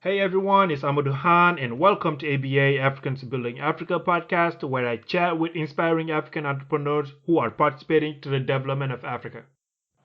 Hey everyone, it's Amadou Han and welcome to ABA Africans Building Africa podcast where I chat with inspiring African entrepreneurs who are participating to the development of Africa.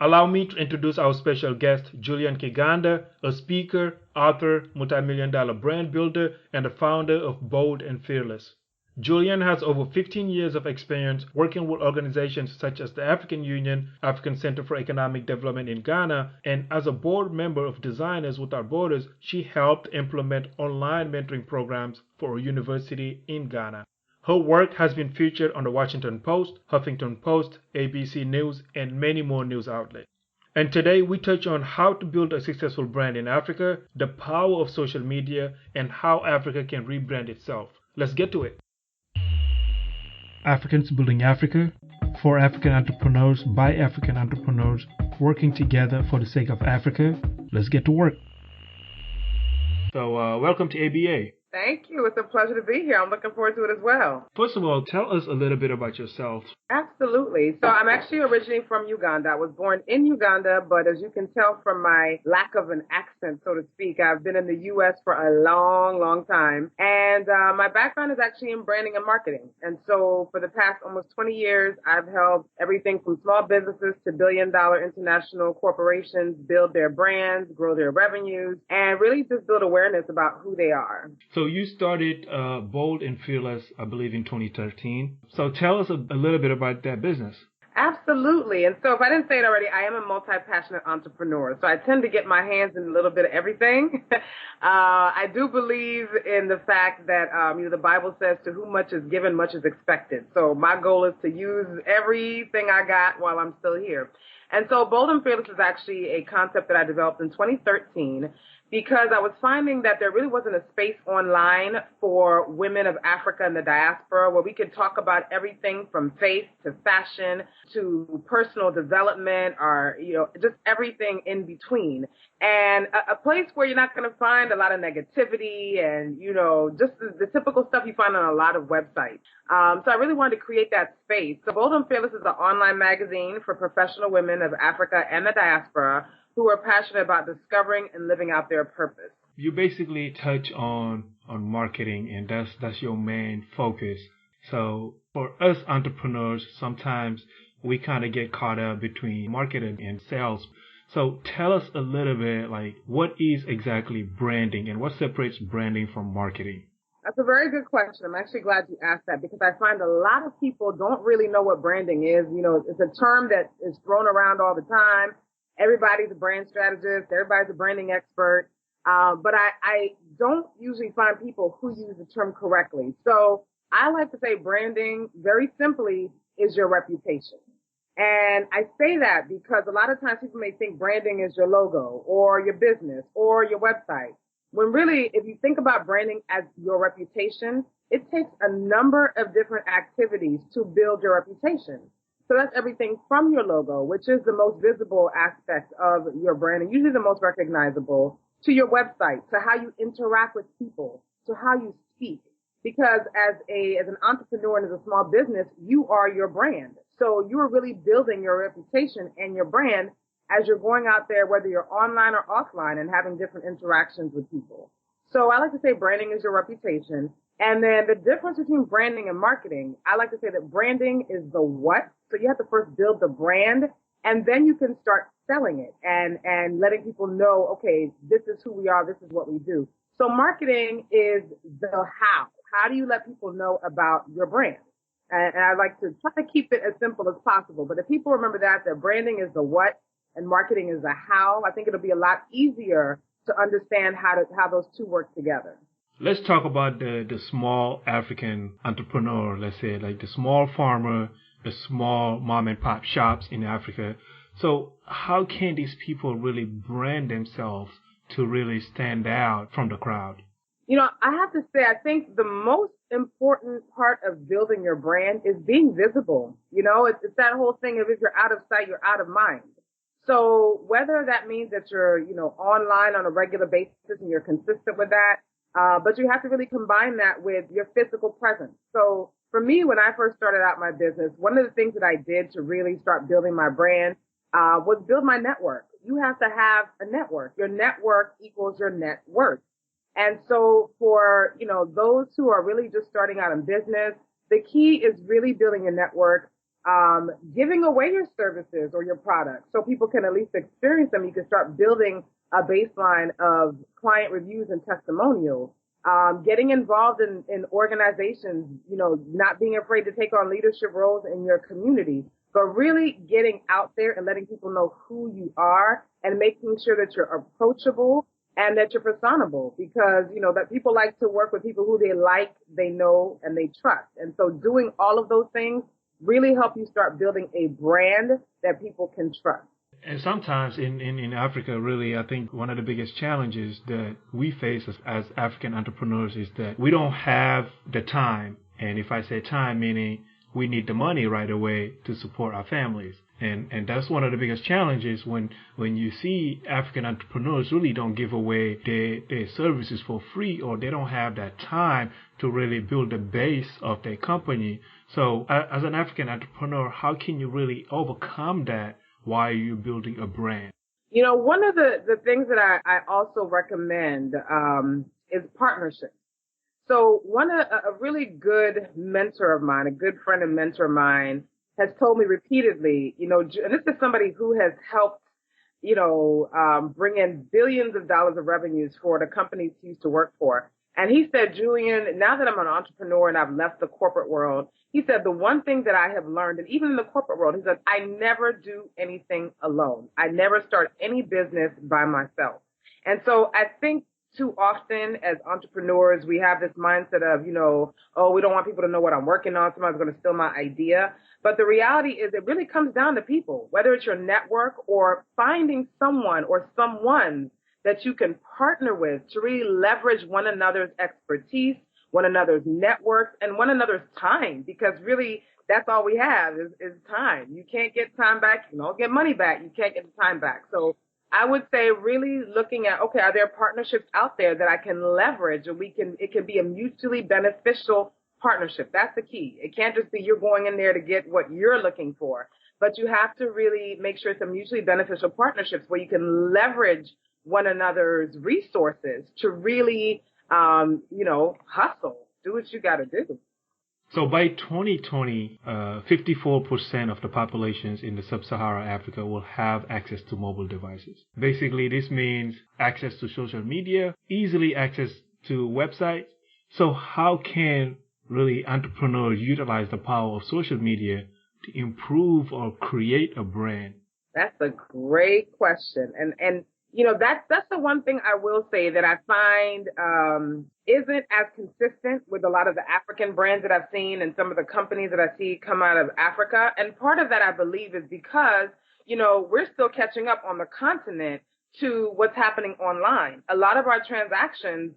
Allow me to introduce our special guest, Julian Kiganda, a speaker, author, multi-million-dollar brand builder, and the founder of Bold and Fearless. Julian has over 15 years of experience working with organizations such as the African Union, African Center for Economic Development in Ghana, and as a board member of Designers Without Borders, she helped implement online mentoring programs for a university in Ghana. Her work has been featured on the Washington Post, Huffington Post, ABC News, and many more news outlets. And today we touch on how to build a successful brand in Africa, the power of social media, and how Africa can rebrand itself. Let's get to it. Africans Building Africa, for African entrepreneurs by African entrepreneurs, working together for the sake of Africa. Let's get to work. So, welcome to ABA. Thank you. It's a pleasure to be here. I'm looking forward to it as well. First of all, tell us a little bit about yourself. Absolutely. So I'm actually originally from Uganda. I was born in Uganda, but as you can tell from my lack of an accent, so to speak, I've been in the U.S. for a long, long time. And my background is actually in branding and marketing. And so for the past almost 20 years, I've helped everything from small businesses to billion-dollar international corporations build their brands, grow their revenues, and really just build awareness about who they are. So you started Bold and Fearless, I believe, in 2013. So tell us a little bit about that business. Absolutely. And so if I didn't say it already, I am a multi-passionate entrepreneur. So I tend to get my hands in a little bit of everything. I do believe in the fact that, the Bible says to whom much is given, much is expected. So my goal is to use everything I got while I'm still here. And so Bold and Fearless is actually a concept that I developed in 2013 because I was finding that there really wasn't a space online for women of Africa and the diaspora where we could talk about everything from faith to fashion to personal development or, just everything in between. And a place where you're not going to find a lot of negativity and, just the typical stuff you find on a lot of websites. So I really wanted to create that space. So Bold and Fearless is an online magazine for professional women of Africa and the diaspora who are passionate about discovering and living out their purpose. You basically touch on marketing, and that's your main focus. So for us entrepreneurs, sometimes we kind of get caught up between marketing and sales. So tell us a little bit, what is exactly branding and what separates branding from marketing? That's a very good question. I'm actually glad you asked that because I find a lot of people don't really know what branding is. It's a term that is thrown around all the time. Everybody's a brand strategist. Everybody's a branding expert. But I don't usually find people who use the term correctly. So I like to say branding, very simply, is your reputation. And I say that because a lot of times people may think branding is your logo or your business or your website. When really, if you think about branding as your reputation, it takes a number of different activities to build your reputation. So that's everything from your logo, which is the most visible aspect of your brand and usually the most recognizable, to your website, to how you interact with people, to how you speak. Because as an entrepreneur and as a small business, you are your brand. So you are really building your reputation and your brand as you're going out there, whether you're online or offline, and having different interactions with people. So I like to say branding is your reputation. And then the difference between branding and marketing, I like to say that branding is the what. So you have to first build the brand, and then you can start selling it and letting people know, okay, this is who we are, this is what we do. So marketing is the how. How do you let people know about your brand? And I like to try to keep it as simple as possible. But if people remember that branding is the what and marketing is the how, I think it'll be a lot easier to understand how those two work together. Let's talk about the small African entrepreneur, let's say, like the small farmer, the small mom and pop shops in Africa. So how can these people really brand themselves to really stand out from the crowd? I have to say, I think the most important part of building your brand is being visible. It's that whole thing of if you're out of sight, you're out of mind. So whether that means that you're, online on a regular basis and you're consistent with that, but you have to really combine that with your physical presence. So for me, when I first started out my business, one of the things that I did to really start building my brand was build my network. You have to have a network. Your network equals your net worth. And so for, those who are really just starting out in business, the key is really building a network, giving away your services or your products so people can at least experience them. You can start building a baseline of client reviews and testimonials, getting involved in organizations, not being afraid to take on leadership roles in your community, but really getting out there and letting people know who you are and making sure that you're approachable and that you're personable, because, that people like to work with people who they like, they know, and they trust. And so doing all of those things really help you start building a brand that people can trust. And sometimes in Africa, really, I think one of the biggest challenges that we face as African entrepreneurs is that we don't have the time. And if I say time, meaning we need the money right away to support our families. And that's one of the biggest challenges when you see African entrepreneurs really don't give away their services for free, or they don't have that time to really build the base of their company. So as an African entrepreneur, how can you really overcome that while you're building a brand? One of the things that I also recommend is partnerships. So a really good mentor of mine, a good friend and mentor of mine, has told me repeatedly, and this is somebody who has helped, bring in billions of dollars of revenues for the companies he used to work for. And he said, Julian, now that I'm an entrepreneur and I've left the corporate world, he said, the one thing that I have learned, and even in the corporate world, he said, I never do anything alone. I never start any business by myself. And so I think too often as entrepreneurs, we have this mindset of, we don't want people to know what I'm working on. Somebody's going to steal my idea. But the reality is it really comes down to people, whether it's your network or finding someone or someone that you can partner with to really leverage one another's expertise, one another's networks, and one another's time, because really that's all we have is time. You can't get time back. You don't get money back. You can't get the time back. So I would say really looking at, okay, are there partnerships out there that I can leverage, and it can be a mutually beneficial partnership. That's the key. It can't just be you're going in there to get what you're looking for, but you have to really make sure it's a mutually beneficial partnerships where you can leverage one another's resources to really, hustle, do what you got to do. So by 2020, 54% of the populations in the sub-Saharan Africa will have access to mobile devices. Basically, this means access to social media, easily access to websites. So how can really entrepreneurs utilize the power of social media to improve or create a brand? That's a great question. And that's the one thing I will say that I find isn't as consistent with a lot of the African brands that I've seen and some of the companies that I see come out of Africa. And part of that, I believe, is because, we're still catching up on the continent to what's happening online. A lot of our transactions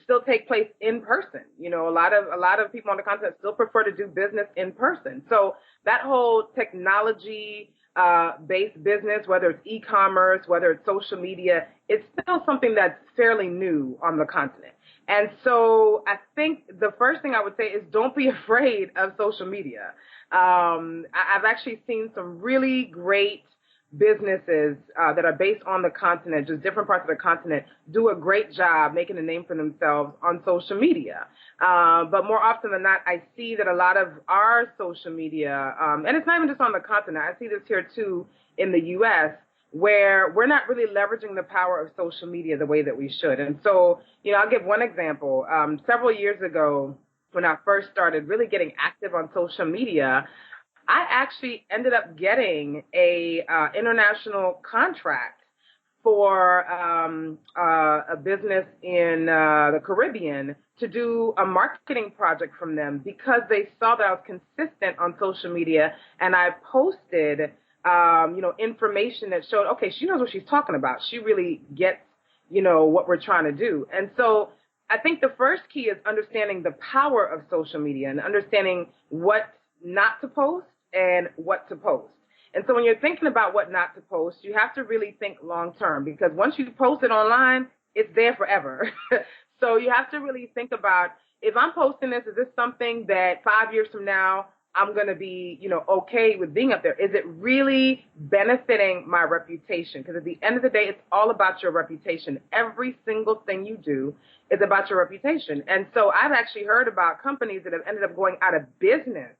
still take place in person. A lot of people on the continent still prefer to do business in person. So that whole technology based business, whether it's e-commerce, whether it's social media, it's still something that's fairly new on the continent. And so I think the first thing I would say is don't be afraid of social media. I've actually seen some really great businesses that are based on the continent, just different parts of the continent, do a great job making a name for themselves on social media. But more often than not, I see that a lot of our social media, and it's not even just on the continent, I see this here too in the U.S., where we're not really leveraging the power of social media the way that we should. And so, I'll give one example. Several years ago, when I first started really getting active on social media, I actually ended up getting a international contract for a business in the Caribbean to do a marketing project from them because they saw that I was consistent on social media and I posted, information that showed, okay, she knows what she's talking about. She really gets, what we're trying to do. And so I think the first key is understanding the power of social media and understanding what not to post and what to post. And so when you're thinking about what not to post, you have to really think long term, because once you post it online, it's there forever. So you have to really think about, if I'm posting this, is this something that 5 years from now I'm going to be, okay with being up there? Is it really benefiting my reputation? Because at the end of the day, it's all about your reputation. Every single thing you do is about your reputation. And so I've actually heard about companies that have ended up going out of business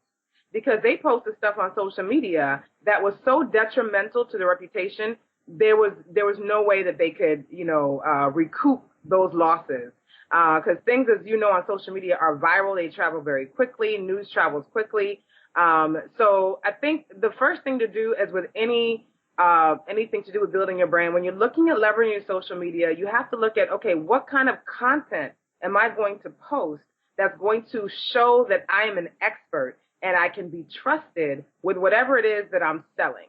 because they posted stuff on social media that was so detrimental to their reputation. There was no way that they could, recoup those losses. Because things, as you know, on social media are viral. They travel very quickly. News travels quickly. So I think the first thing to do is with anything to do with building your brand, when you're looking at leveraging your social media, you have to look at, okay, what kind of content am I going to post that's going to show that I am an expert and I can be trusted with whatever it is that I'm selling.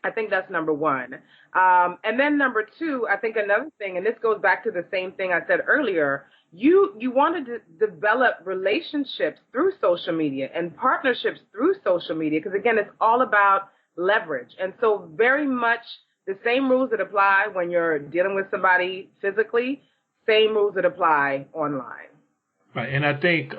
I think that's number one. And then number two, I think another thing, and this goes back to the same thing I said earlier, you want to develop relationships through social media and partnerships through social media, because again, it's all about leverage. And so very much the same rules that apply when you're dealing with somebody physically, same rules that apply online. Right. And I think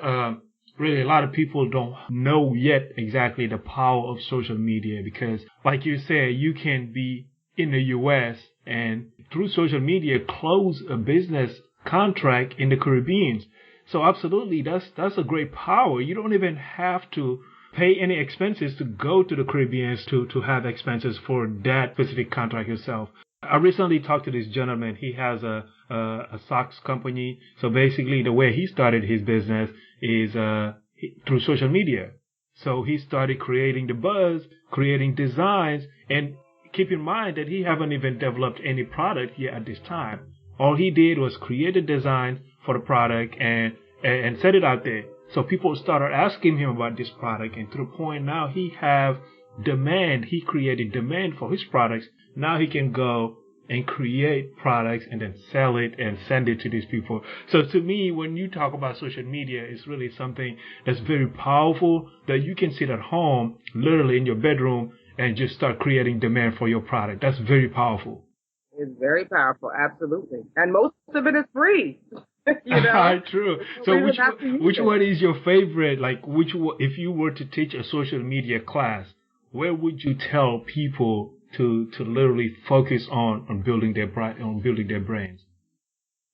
really a lot of people don't know yet exactly the power of social media because, like you said, you can be in the U.S. and through social media close a business contract in the Caribbean. So absolutely, that's a great power. You don't even have to pay any expenses to go to the Caribbean to have expenses for that specific contract yourself. I recently talked to this gentleman. He has a socks company. So basically, the way he started his business is through social media. So he started creating the buzz, creating designs, and keep in mind that he haven't even developed any product yet at this time. All he did was create a design for the product and set it out there. So people started asking him about this product, and to the point now he have demand. He created demand for his products. Now he can go and create products and then sell it and send it to these people. So to me, when you talk about social media, it's really something that's very powerful that you can sit at home, literally in your bedroom, and just start creating demand for your product. That's very powerful. It's very powerful, absolutely. And most of it is free. You know? True. So which one is your favorite? Like if you were to teach a social media class, where would you tell people to literally focus on building their brains?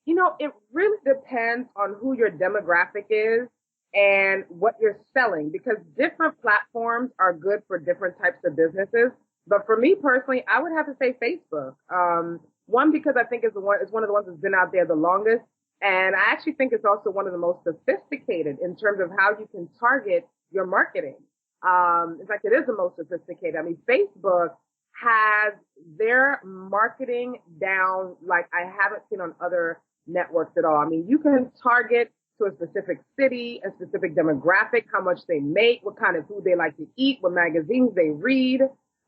It really depends on who your demographic is and what you're selling, because different platforms are good for different types of businesses. But for me personally, I would have to say Facebook. One, because I think it's one of the ones that's been out there the longest. And I actually think it's also one of the most sophisticated in terms of how you can target your marketing. In fact, it is the most sophisticated. I mean, Facebook has their marketing down like I haven't seen on other networks at all. I mean, you can target to a specific city, a specific demographic, how much they make, what kind of food they like to eat, what magazines they read.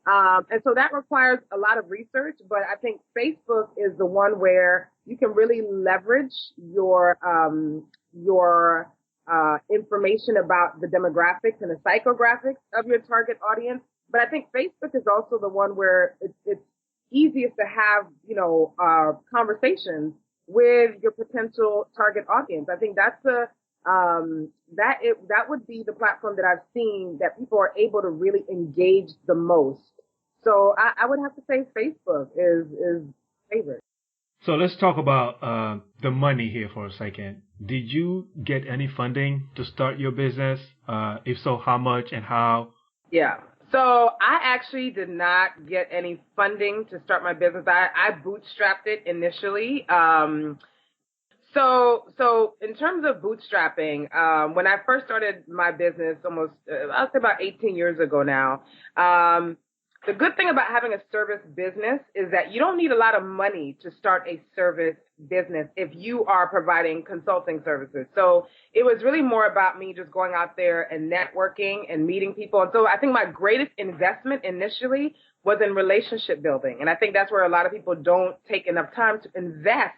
And so that requires a lot of research, but I think Facebook is the one where you can really leverage your information about the demographics and the psychographics of your target audience. But I think Facebook is also the one where it's easiest to have, conversations with your potential target audience. I think that's that would be the platform that I've seen that people are able to really engage the most. So I would have to say Facebook is favorite. So let's talk about the money here for a second. Did you get any funding to start your business? If so, how much and how? Yeah. So I actually did not get any funding to start my business. I bootstrapped it initially. So in terms of bootstrapping, when I first started my business almost, I'll say about 18 years ago now, the good thing about having a service business is that you don't need a lot of money to start a service business if you are providing consulting services. So it was really more about me just going out there and networking and meeting people. And so I think my greatest investment initially was in relationship building. And I think that's where a lot of people don't take enough time to invest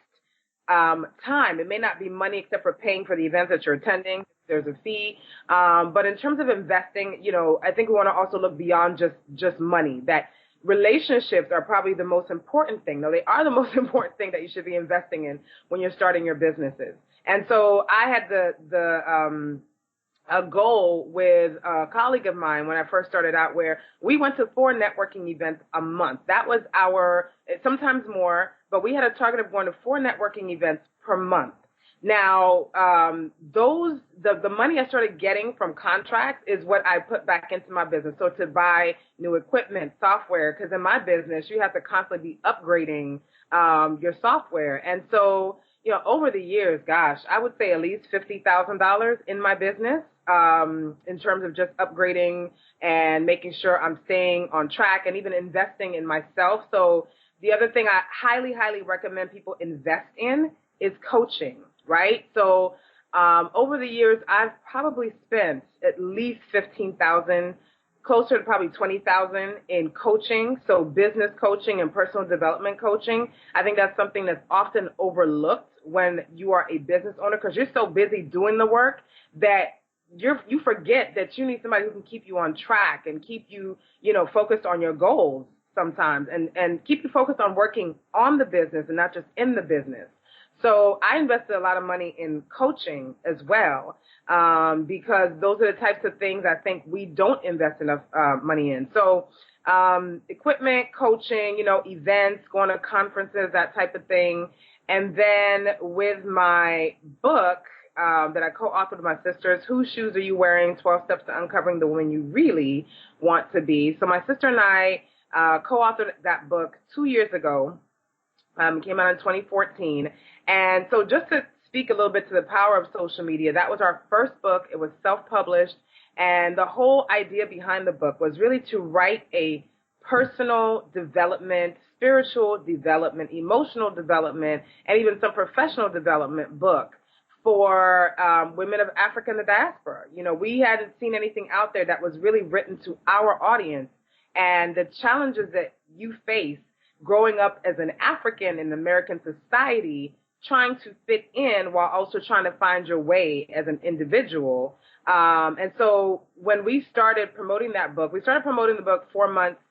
time. It may not be money except for paying for the events that you're attending. There's a fee. But in terms of investing, I think we want to also look beyond just money. That relationships are probably the most important thing. No, they are the most important thing that you should be investing in when you're starting your businesses. And so I had the a goal with a colleague of mine when I first started out where we went to 4 networking events a month. That was sometimes more, but we had a target of going to 4 networking events per month. Now, the money I started getting from contracts is what I put back into my business. So to buy new equipment, software, because in my business, you have to constantly be upgrading your software. And so, over the years, gosh, I would say at least $50,000 in my business, in terms of just upgrading and making sure I'm staying on track and even investing in myself. So the other thing I highly, highly recommend people invest in is coaching, right? So over the years, I've probably spent at least $15,000, closer to probably $20,000 in coaching. So business coaching and personal development coaching. I think that's something that's often overlooked when you are a business owner, because you're so busy doing the work that you forget that you need somebody who can keep you on track and keep you, focused on your goals sometimes, and keep you focused on working on the business and not just in the business. So I invested a lot of money in coaching as well, because those are the types of things I think we don't invest enough money in. So equipment, coaching, events, going to conferences, that type of thing. And then with my book that I co-authored with my sisters, Whose Shoes Are You Wearing? 12 Steps to Uncovering the Woman You Really Want to Be. So my sister and I co-authored that book 2 years ago. Came out in 2014. And so just to speak a little bit to the power of social media, that was our first book. It was self-published. And the whole idea behind the book was really to write a personal development, spiritual development, emotional development, and even some professional development book for women of Africa and the diaspora. We hadn't seen anything out there that was really written to our audience, and the challenges that you face growing up as an African in American society, trying to fit in while also trying to find your way as an individual. And so when we started promoting that book, we started promoting the book 4 months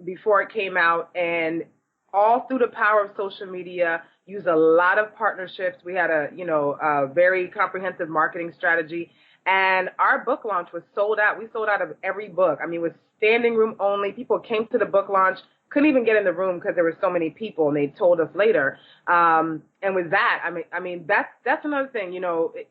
before it came out, and all through the power of social media, used a lot of partnerships. We had a very comprehensive marketing strategy, and our book launch was sold out. We sold out of every book. I mean, it was standing room only. People came to the book launch, couldn't even get in the room because there were so many people, and they told us later. And with that, I mean that's another thing.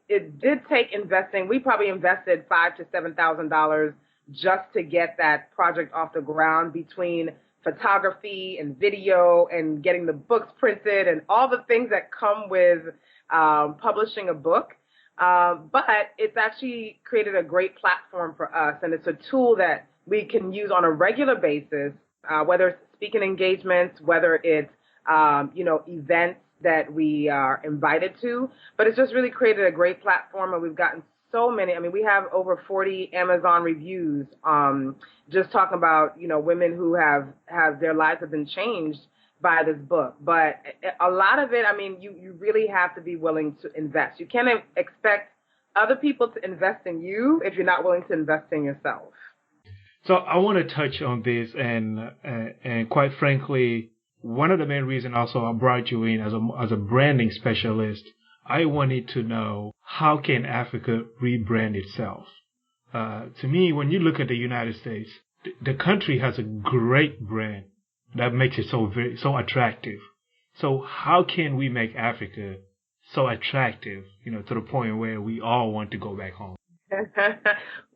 It did take investing. We probably invested $5,000 to $7,000 just to get that project off the ground, between photography and video and getting the books printed and all the things that come with publishing a book. But it's actually created a great platform for us, and it's a tool that we can use on a regular basis, whether it's speaking engagements, whether it's, events that we are invited to. But it's just really created a great platform, and we've gotten so many. I mean, we have over 40 Amazon reviews, just talking about, women who have their lives have been changed by this book. But a lot of it, I mean, you really have to be willing to invest. You can't expect other people to invest in you if you're not willing to invest in yourself. So I want to touch on this, and quite frankly, one of the main reasons also I brought you in as a branding specialist. I wanted to know, how can Africa rebrand itself? To me, when you look at the United States, the country has a great brand that makes it so attractive. So how can we make Africa so attractive, to the point where we all want to go back home?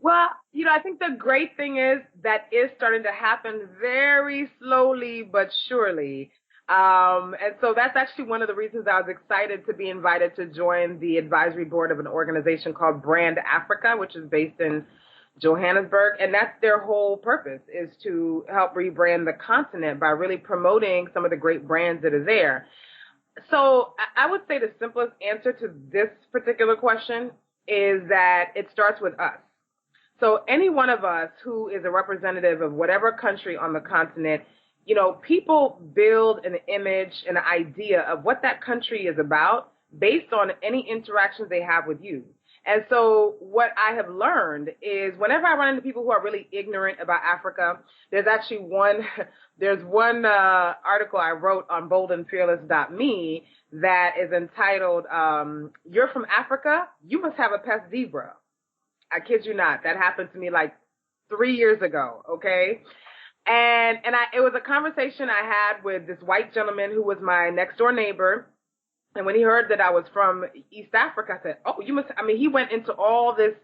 Well, I think the great thing is that is starting to happen very slowly but surely. And so that's actually one of the reasons I was excited to be invited to join the advisory board of an organization called Brand Africa, which is based in Johannesburg. And that's their whole purpose, is to help rebrand the continent by really promoting some of the great brands that are there. So I would say the simplest answer to this particular question is that it starts with us. So any one of us who is a representative of whatever country on the continent, people build an image, an idea of what that country is about based on any interactions they have with you. And so what I have learned is whenever I run into people who are really ignorant about Africa, there's actually one article I wrote on boldandfearless.me that is entitled, You're from Africa? You must have a pet zebra. I kid you not. That happened to me like 3 years ago. Okay. It was a conversation I had with this white gentleman who was my next door neighbor. And when he heard that I was from East Africa, I said, "Oh, you must." I mean, he went into all this,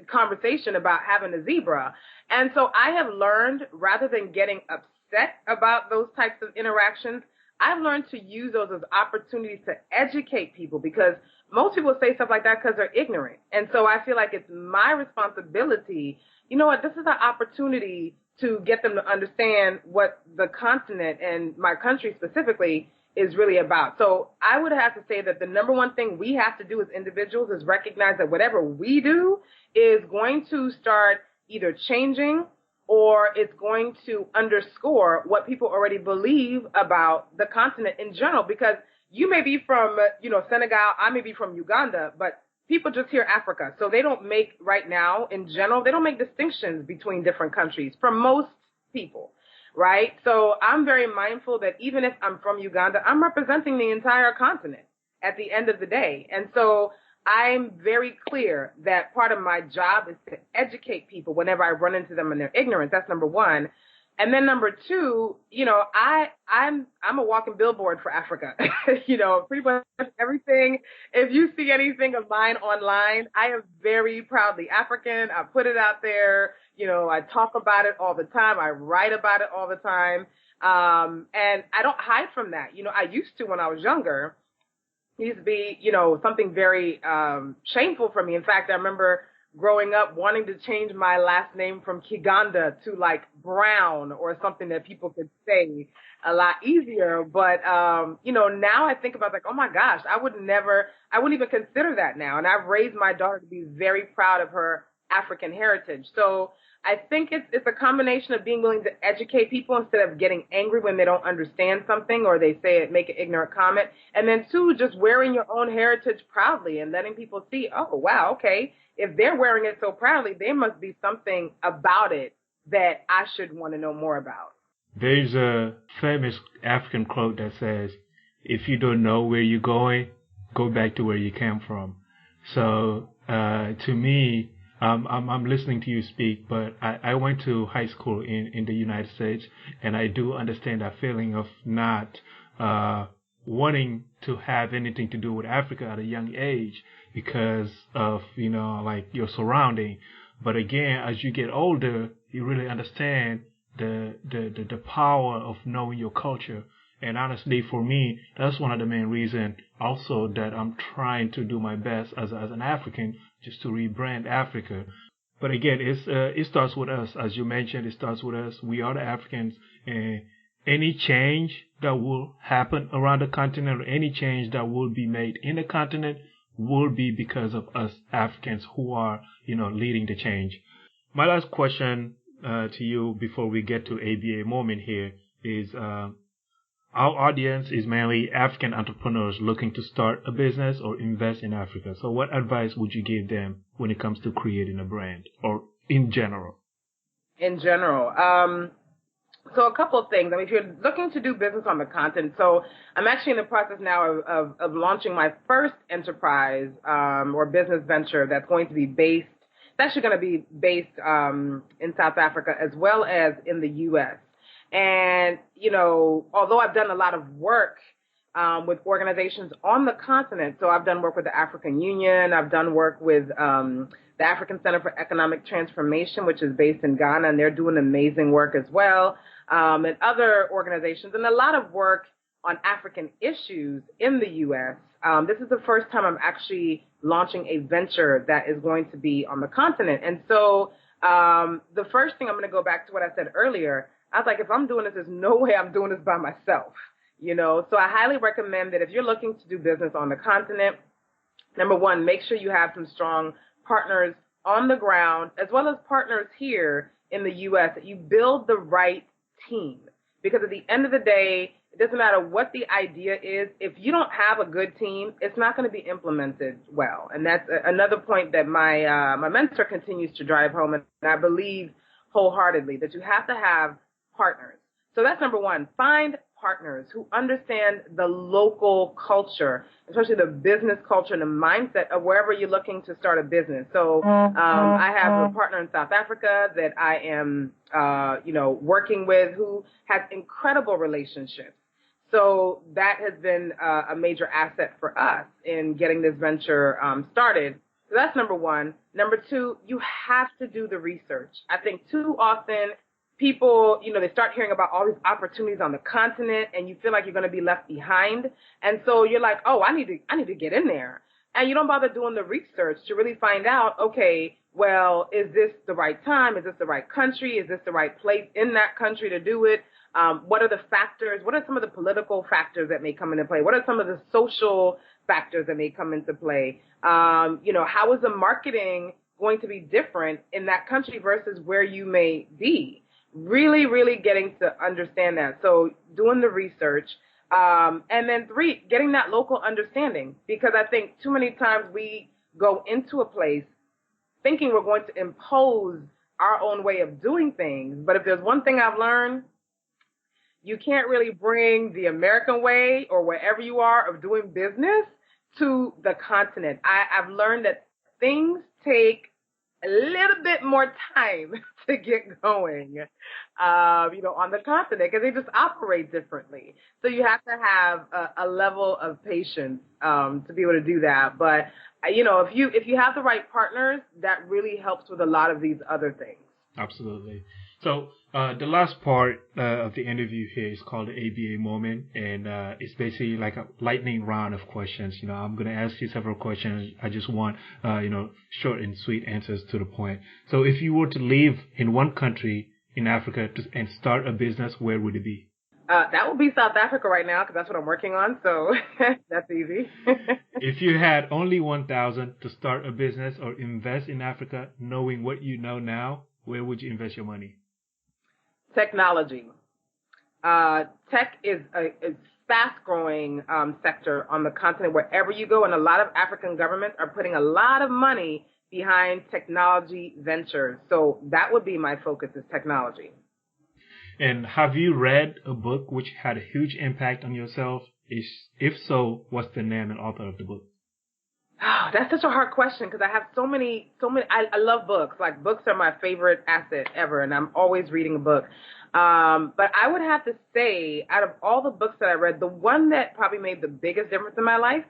conversation about having a zebra. And so I have learned, rather than getting upset about those types of interactions, I've learned to use those as opportunities to educate people, because most people say stuff like that because they're ignorant. And so I feel like it's my responsibility. You know what? This is an opportunity to get them to understand what the continent and my country specifically is really about. So I would have to say that the number one thing we have to do as individuals is recognize that whatever we do is going to start either changing or it's going to underscore what people already believe about the continent in general. Because you may be from, Senegal, I may be from Uganda, but people just hear Africa. So they don't make, right now, in general, they don't make distinctions between different countries for most people, right? So I'm very mindful that even if I'm from Uganda, I'm representing the entire continent at the end of the day. And so I'm very clear that part of my job is to educate people whenever I run into them in their ignorance. That's number one. And then number two, I'm a walking billboard for Africa. Pretty much everything. If you see anything of mine online, I am very proudly African. I put it out there. I talk about it all the time. I write about it all the time. And I don't hide from that. I used to when I was younger. It used to be, something very shameful for me. In fact, I remember growing up wanting to change my last name from Kiganda to like Brown or something that people could say a lot easier. But, now I think about like, oh my gosh, I wouldn't even consider that now. And I've raised my daughter to be very proud of her African heritage. So I think it's a combination of being willing to educate people instead of getting angry when they don't understand something or they make an ignorant comment. And then two, just wearing your own heritage proudly and letting people see, oh, wow, okay, if they're wearing it so proudly, there must be something about it that I should want to know more about. There's a famous African quote that says, if you don't know where you're going, go back to where you came from. So to me, I'm listening to you speak, but I went to high school in the United States, and I do understand that feeling of not wanting to have anything to do with Africa at a young age because of, like your surrounding. But again, as you get older, you really understand the power of knowing your culture. And honestly, for me, that's one of the main reasons also that I'm trying to do my best as an African, just to rebrand Africa. But again, it starts with us. As you mentioned, it starts with us. We are the Africans. And any change that will happen around the continent or any change that will be made in the continent will be because of us Africans who are, leading the change. My last question to you before we get to ABA moment here is, our audience is mainly African entrepreneurs looking to start a business or invest in Africa. So what advice would you give them when it comes to creating a brand or in general? In general. So a couple of things. I mean, if you're looking to do business on the continent, so I'm actually in the process now of launching my first enterprise or business venture that's going to be based, it's actually going to be based in South Africa as well as in the U.S. And, although I've done a lot of work with organizations on the continent, so I've done work with the African Union, I've done work with the African Center for Economic Transformation, which is based in Ghana, and they're doing amazing work as well, and other organizations, and a lot of work on African issues in the U.S. This is the first time I'm actually launching a venture that is going to be on the continent. And so the first thing, I'm going to go back to what I said earlier. I was like, if I'm doing this, there's no way I'm doing this by myself, So I highly recommend that if you're looking to do business on the continent, number one, make sure you have some strong partners on the ground, as well as partners here in the U.S., that you build the right team. Because at the end of the day, it doesn't matter what the idea is. If you don't have a good team, it's not going to be implemented well. And that's another point that my mentor continues to drive home, and I believe wholeheartedly that you have to have partners. So that's number one. Find partners who understand the local culture, especially the business culture and the mindset of wherever you're looking to start a business. So I have a partner in South Africa that I am, working with who has incredible relationships. So that has been a major asset for us in getting this venture started. So that's number one. Number two, you have to do the research. I think too often people, they start hearing about all these opportunities on the continent and you feel like you're going to be left behind. And so you're like, oh, I need to get in there. And you don't bother doing the research to really find out, okay, well, is this the right time? Is this the right country? Is this the right place in that country to do it? What are the factors? What are some of the political factors that may come into play? What are some of the social factors that may come into play? How is the marketing going to be different in that country versus where you may be? Really, really getting to understand that. So doing the research. And then three, getting that local understanding. Because I think too many times we go into a place thinking we're going to impose our own way of doing things. But if there's one thing I've learned, you can't really bring the American way or wherever you are of doing business to the continent. I've learned that things take a little bit more time to get going, on the continent because they just operate differently. So you have to have a level of patience to be able to do that. But, if you have the right partners, that really helps with a lot of these other things. Absolutely. So the last part of the interview here is called the ABA moment, and it's basically like a lightning round of questions. I'm going to ask you several questions. I just want, short and sweet answers to the point. So if you were to live in one country in Africa and start a business, where would it be? That would be South Africa right now because that's what I'm working on. So that's easy. If you had only 1,000 to start a business or invest in Africa, knowing what you know now, where would you invest your money? Technology. Tech is a fast-growing sector on the continent wherever you go, and a lot of African governments are putting a lot of money behind technology ventures. So that would be my focus is technology. And have you read a book which had a huge impact on yourself? If so, what's the name and author of the book? Oh, that's such a hard question because I have so many. I love books. Like books are my favorite asset ever, and I'm always reading a book. But I would have to say, out of all the books that I read, the one that probably made the biggest difference in my life,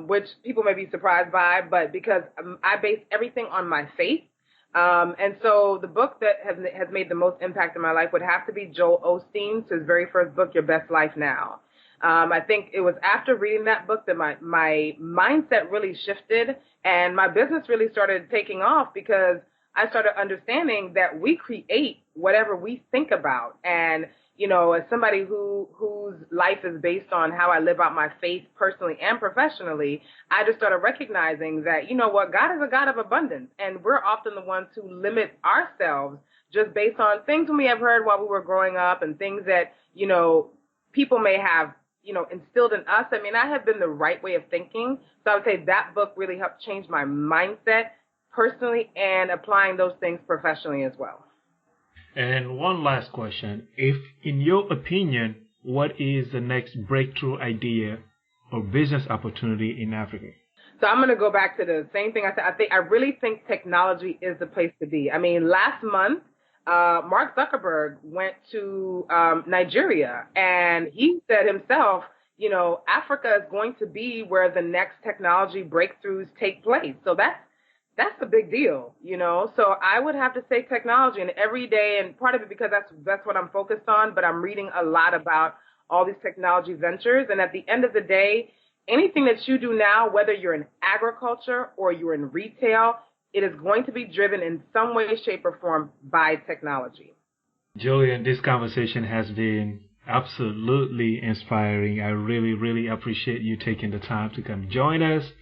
which people may be surprised by, but because I base everything on my faith. And so the book that has made the most impact in my life would have to be Joel Osteen's his very first book, Your Best Life Now. I think it was after reading that book that my mindset really shifted and my business really started taking off because I started understanding that we create whatever we think about. And, as somebody whose life is based on how I live out my faith personally and professionally, I just started recognizing that, God is a God of abundance. And we're often the ones who limit ourselves just based on things we have heard while we were growing up and things that, people may have instilled in us. I mean, I have been the right way of thinking. So I would say that book really helped change my mindset personally and applying those things professionally as well. And one last question. If, in your opinion, what is the next breakthrough idea or business opportunity in Africa? So I'm going to go back to the same thing I said. I really think technology is the place to be. I mean, last month, Mark Zuckerberg went to Nigeria, and he said himself, Africa is going to be where the next technology breakthroughs take place. So that's a big deal, So I would have to say technology, and every day, and part of it because that's what I'm focused on, but I'm reading a lot about all these technology ventures. And at the end of the day, anything that you do now, whether you're in agriculture or you're in retail, it is going to be driven in some way, shape, or form by technology. Jillian, this conversation has been absolutely inspiring. I really, really appreciate you taking the time to come join us,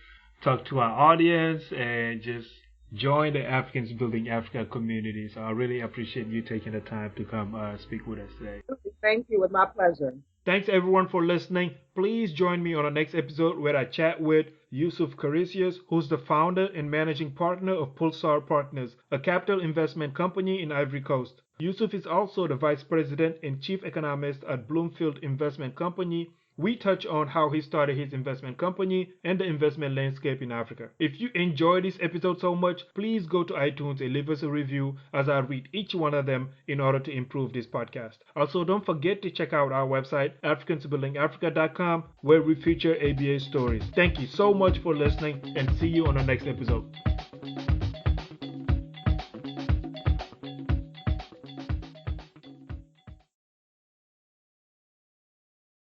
talk to our audience, and just join the Africans Building Africa community. So I really appreciate you taking the time to come speak with us today. Thank you. It was my pleasure. Thanks everyone for listening. Please join me on the next episode where I chat with Yusuf Caricius, who's the founder and managing partner of Pulsar Partners, a capital investment company in Ivory Coast. Yusuf is also the Vice President and Chief Economist at Bloomfield Investment Company. We touch on how he started his investment company and the investment landscape in Africa. If you enjoyed this episode so much, please go to iTunes and leave us a review as I read each one of them in order to improve this podcast. Also, don't forget to check out our website, africansbuildingafrica.com, where we feature ABA stories. Thank you so much for listening and see you on the next episode.